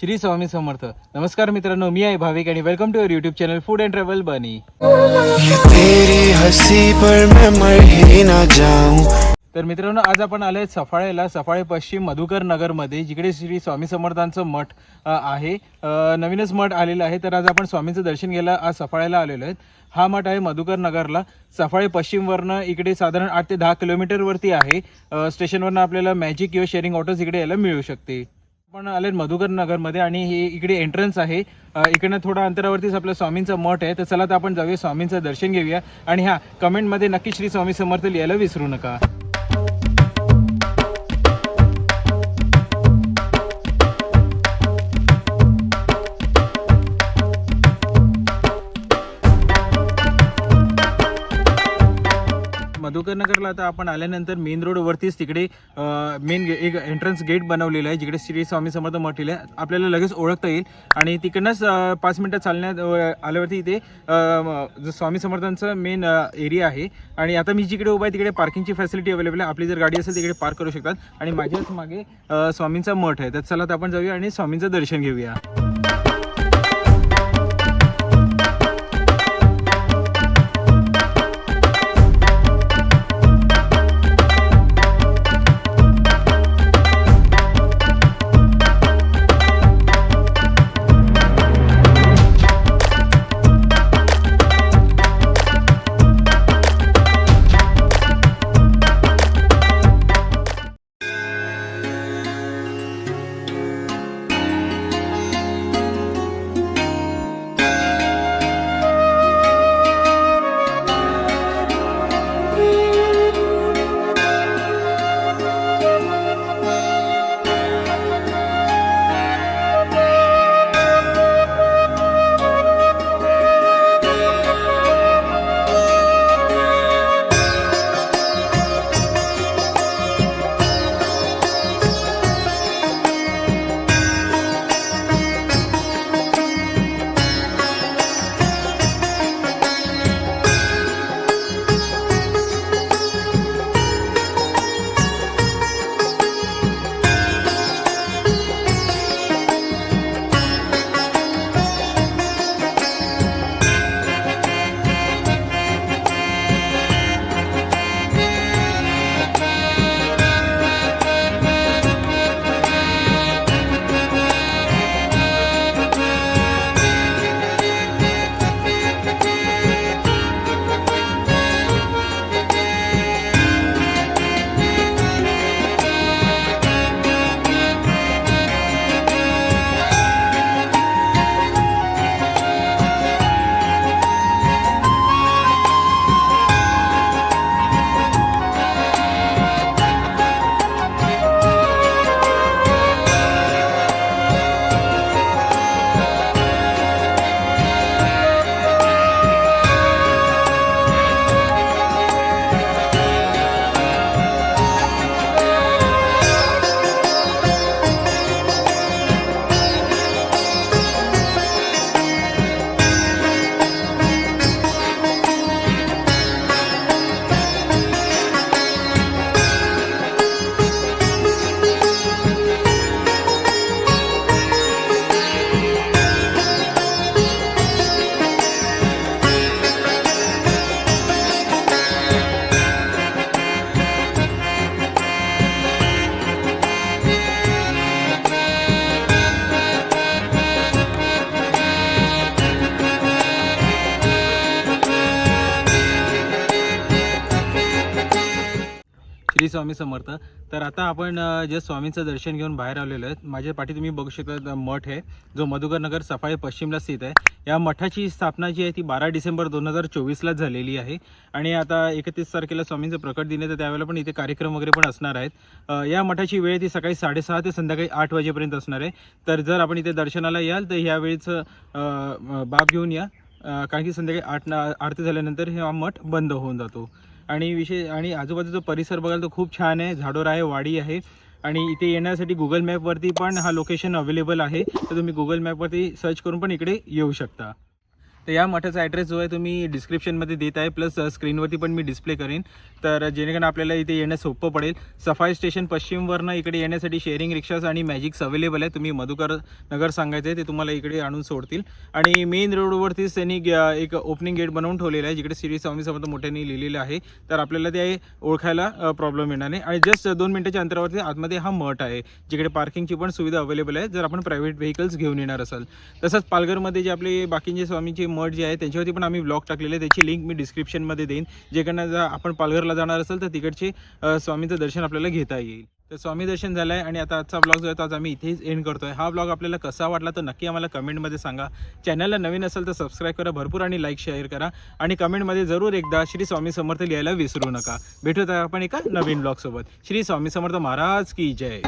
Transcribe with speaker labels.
Speaker 1: श्री स्वामी समर्थ. नमस्कार मित्रांनो, मी आहे भाविक आणि welcome to your YouTube channel food and travel bunny. तर मित्रांनो, आज आपण आले सफाळेला, सफाळे पश्चिम मधुकर नगरमध्ये, जिकडे श्री स्वामी समर्थांचं मठ आहे. नवीनच मठ आलेलं आहे. तर आज आपण स्वामींचं दर्शन घ्यायला आज सफाळेला आलेलो आहेत. हा मठ आहे मधुकर नगरला, सफाळे पश्चिमवरनं इकडे साधारण 8 ते 10 किलोमीटरवरती आहे. स्टेशनवरनं आपल्याला मॅजिक किंवा शेअरिंग ऑटोज इकडे यायला मिळू शकते. आपण आले मधुकर नगरमध्ये आणि हे इकडे एंट्रन्स आहे. इकडनं थोडा अंतरावरतीच आपल्या स्वामींचं मठ आहे. तर चला तर आपण जाऊया, स्वामींचं दर्शन घेऊया. आणि हा कमेंटमध्ये नक्की श्री स्वामी समर्थ लिहायला विसरू नका. मधुकर नगरला आता आपण आल्यानंतर मेन रोडवरतीच तिकडे मेन एक एंट्रन्स गेट बनवलेलं आहे, जिकडे श्री स्वामी समर्थ मठ लिहिलं आहे. आपल्याला लगेच ओळखता येईल. आणि तिकडनंच 5 मिनिटं चालण्यात आल्यावरती इथे स्वामी समर्थांचं मेन एरिया आहे. आणि आता मी जिकडे उभा आहे तिकडे पार्किंगची फॅसिलिटी अवेलेबल आहे. आपली जर गाडी असेल तिकडे पार्क करू शकतात. आणि माझ्याच मागे स्वामींचा मठ आहे. तर चला तर आपण जाऊया आणि स्वामींचं दर्शन घेऊया. श्री स्वामी समर्थ. तर आता आपण जे स्वामींचं दर्शन घेऊन बाहेर आलेलो आहेत. माझ्या पाठी तुम्ही बघू शकता मठ आहे, जो मधुकर नगर सफाळे पश्चिमला स्थित आहे. या मठाची स्थापना जी आहे ती 12 डिसेंबर 2024ला झालेली आहे. आणि आता 31 तारखेला स्वामींचं प्रकट दिन आहे, तर त्यावेळेला पण इथे कार्यक्रम वगैरे पण असणार आहेत. या मठाची वेळ ती सकाळी 6:30 ते संध्याकाळी 8 वाजेपर्यंत असणार आहे. तर जर आपण इथे दर्शनाला याल तर ह्यावेळीच बाब घेऊन या, कारण की संध्याकाळी 8 आरती झाल्यानंतर हा मठ बंद होऊन जातो. आणि आजूबाजूचा परिसर बघाल तर खूप छान आहे. झाडोर आहे, वाडी आहे. आणि इथे येण्यासाठी गुगल मॅपवरती पण हा लोकेशन अवेलेबल आहे. तर तुम्ही गुगल मॅपवरती सर्च करून पण इकडे येऊ शकता. तर या मठाचा ॲड्रेस जो आहे तुम्ही डिस्क्रिप्शनमध्ये देत आहे, प्लस स्क्रीनवरती पण मी डिस्प्ले करेन, तर जेणेकरून आपल्याला इथे येणं सोपं पडेल. सफाई स्टेशन पश्चिमवरनं इकडे येण्यासाठी शेअरिंग रिक्षाज आणि मॅजिक्स अवेलेबल आहे. तुम्ही मधुकर नगर सांगायचं आहे, ते तुम्हाला इकडे आणून सोडतील. आणि मेन रोडवरतीच त्यांनी एक ओपनिंग गेट बनवून ठेवलेलं आहे, जिकडे श्री स्वामी समर्थ मोठ्याने लिहिलेलं आहे, तर आपल्याला ते ओळखायला प्रॉब्लेम येणार नाही. आणि जस्ट 2 मिनिटाच्या अंतरावरती आतमध्ये हा मठ आहे, जिकडे पार्किंगची पण सुविधा अवेलेबल आहे जर आपण प्रायव्हेट व्हेकल्स घेऊन येणार असाल. तसंच पालघरमध्ये जे आपले बाकीचे स्वामीचे मठ जे आहे त्यांच्यावरती पण आम्ही ब्लॉग टाकलेले आहे, त्याची लिंक मी डिस्क्रिप्शनमध्ये देईन. जेकडनं जर आपण पालघरला जाणार असेल तर तिकडचे स्वामींचं दर्शन आपल्याला घेता येईल. तर स्वामी दर्शन झालं आहे आणि आता आजचा ब्लॉग जो आहे तो आज आम्ही इथेच एंड करतो आहे. हा ब्लॉग आपल्याला कसा वाटला तर नक्की आम्हाला कमेंटमध्ये सांगा. चॅनलला नवीन असेल तर सबस्क्राईब करा भरपूर आणि लाईक शेअर करा आणि कमेंटमध्ये जरूर एकदा श्री स्वामी समर्थ लिहायला विसरू नका. भेटूया आपण एका नवीन ब्लॉगसोबत. श्री स्वामी समर्थ महाराज की जय.